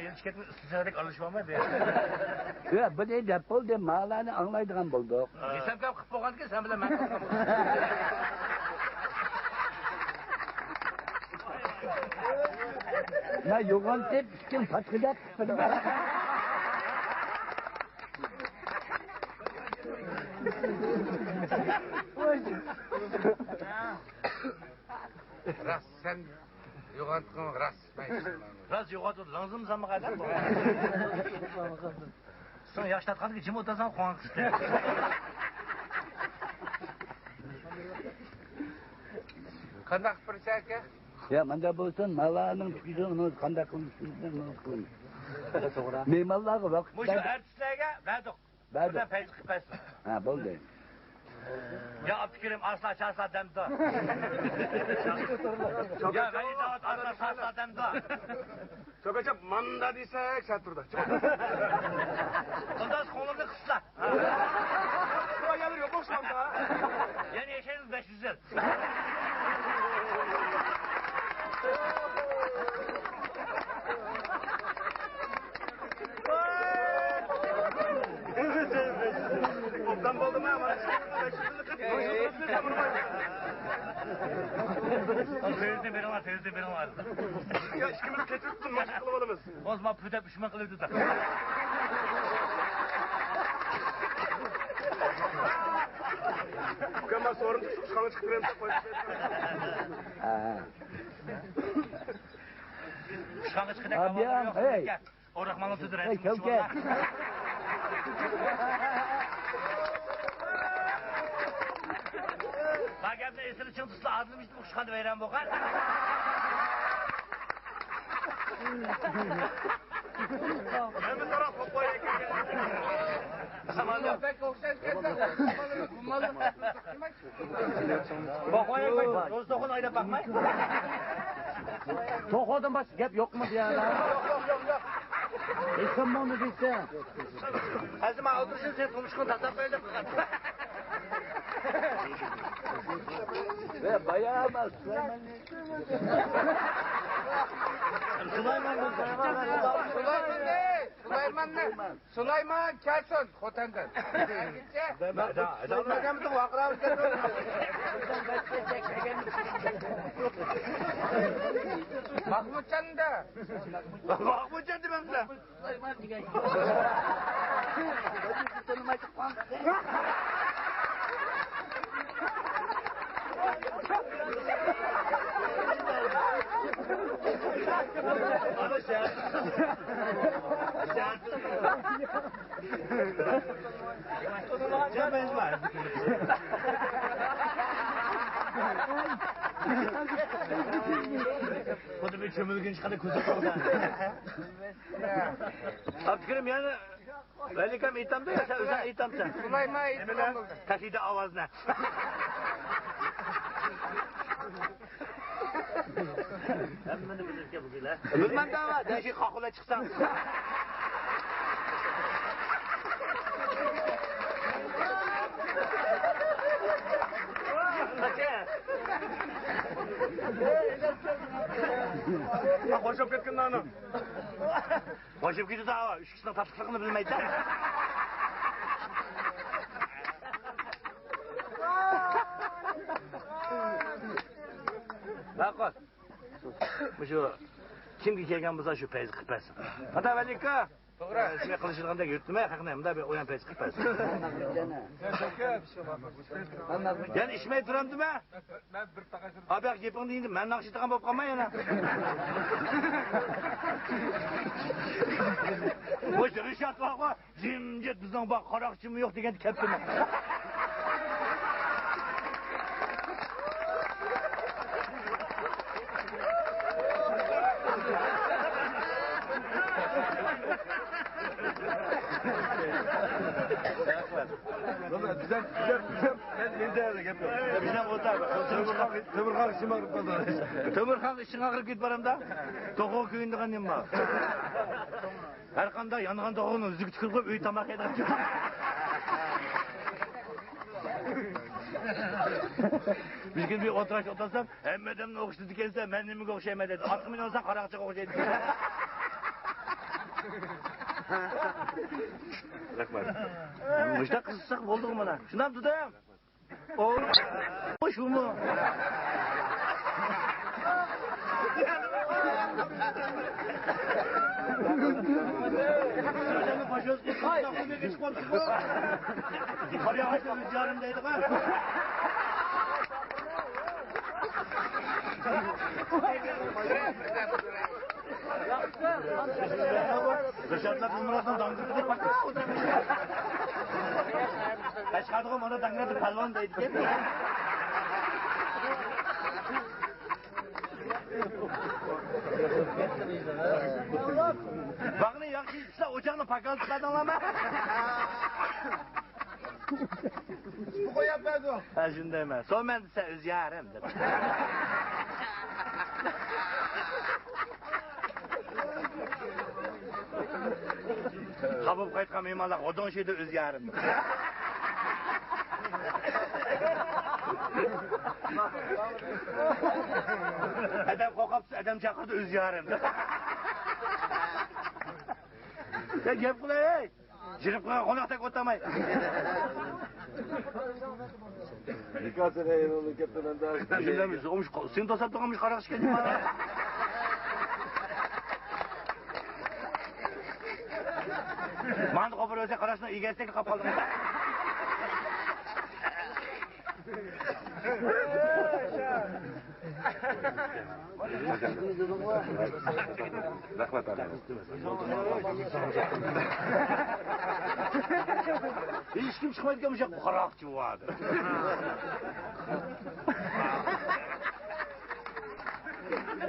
Yetişketin üstüne alışmamaydı ya. Ya bu ne dep oldu, mağlanı anlaydıgan bulduk. Sen kap kıp boğan ki sen bile ben kıp. Na yoğun tep kim patkıdak kıpırdı. Ras sen yoğantkın ras. Ras yoğantkın lazım zaman kadar bu. Sen yaşlatkan ki kim otasan kuan kıstı. Kandak percaya? Ya manda bulsun malağının tükürüğünü kandak kılmışsınızdan kılın. Meymallığa bak. Bu şu ertesine verdik. Buradan peyz kıpasın. Ha buldu. Ya Abdülkerim asla çarsa demdi. Ya Veli Davat asla çarsa demdi. Çok acaba manda diysek şaturda. Ondan kolunu kısla. Buraya gelir yok boş manda. Yeni yaşayınız 500 yıl. Obdan buldum ama. Teyze benim var, teyze benim var. Ya işkimiz keçirttin maçı kılımalımız. O zaman pütep üşüme kılıydı da. Ama sorun tutmuş kanı çıkıp benim de koyup. Uşağın çıkıda Abi ya, yok. hey. O Rahman'ın sözü Hey, resim Kevket. Bak evde esiri çıntısla adını işte uşağını veren bokar. Hemen taraf popoya Tamam. pek okşayıp gelsen. Popoya koy. Dost dokun ayda bakmayın. Tokodun baş gep yok mu diye lan? Yok. İlkan mı onu diyse? Azıma otursun sen konuşkun tasap böyle bakar. Ve bayağı var Süleyman. Süleyman ne? Süleyman Kelson Hotan'dan. Süleyman mı vakra Mahmutcan da. Mahmutcan demem size. Süleyman diye. Bu da bir çömülgün çıkanı kuzu kaldı. Abdülkerim yani Velikam itamda ya sen özel itamsan. Süleyman itam oldu. Taşıydı avazına. Hemen de bilirke bu gile. Bilmem de var. Değişik kakula çıksan. Koşup ketkin onu. Koşup gidiyor daha. Üç kişinin tatlıklarını bilmeydi. Bak. Bu şu kimki kelgan bo'lsa shu payz qilib bersin. Ata Valika. To'g'ri. Shunday qilishganda yurtnima haqnamda bir o'yan payz qilib bersin. Yani ishmay turamdimi? Ben bir takasır. Abi gapingni endi men naqshitagan bo'lib qolmay yana. Bu Rishad baqqa jimjit bizning baq qaroqchimi yo'q degan kaptimi. Bizden ben yedi gap yok. Bizden otar bak. Tömürkan işim ağrıp kaldı. Tömürkan işin ağrıp git baramda. Toğu köyünde kanım var. Her kanda yanıgan toğu'nun üzük tükürüp üy tamak eder. Bir gün bir oturaş otasam, emmedemle okuştu dikense, ben nemi okşayma dedi. 60 milyon olsa karakçık okşaydı. Rahmat. Müştak kızsak oldu mu lan? Şundan tutayım. O şu mu? Hocamın paşası kızsak bir geçip olsun bu. Yukarıya açtı rüzgarındaydık ha. Reşat'la kızmırasından dangırdık bak. Kaç kadığım ona dangırdık palvandaydı değil mi? Bakın yakışırsa ocağını pakaltıklardan ama. Bu koyapmadı o. Ha şunu deme. Son ben size öz yarım dedim. Kapıp kayıtkan mimarlar odun şeyde öz yarım. Adam kokapsa adam çakırdı öz yarım. Ya gep kılay ey. Jirip konakta kotamay. Dikkat edin onu getiren daha. Şimdi mi? Sen tosap tokamış karakış kendin bana. Mantı kopur öze karasına iyi gelsek kapalı. Rahmet abi. Hiç kim çıkmaydı ki bu karakçı vardı.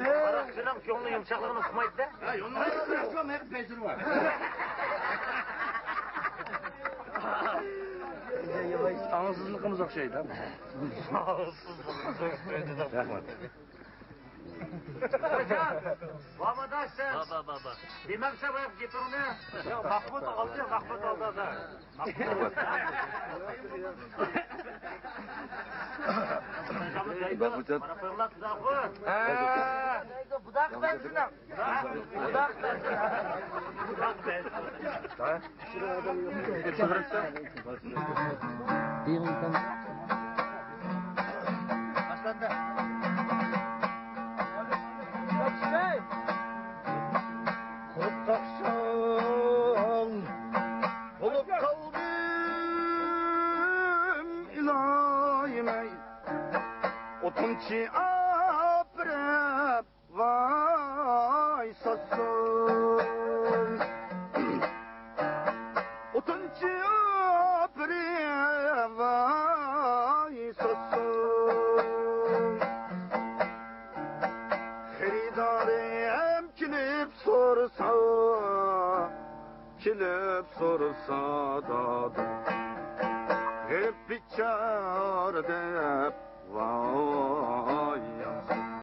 Karakçıdan yolunu yumuşaklığını sıkmaydı da. Ha yolunu yumuşaklığını hep bezir var. Ansızlıkımız okşaydı değil mi? Ansızlıkımız okşaydı. Rahmet. Babadaş sen. Baba. Bilmem sen bu hep getir onu. Ya Mahmut aldı ya Mahmut aldı da. Bak uçak. Bana fırlat da bu. Budak ben şuna. Budak ben. Ha? Şuraya adam Başlandı. Kurtaksan olup kalbim ilahime otunçi aprep vay sassın otunçi aprep vay sassın Heridarım kilip sorsa dadım hep biçare dep vay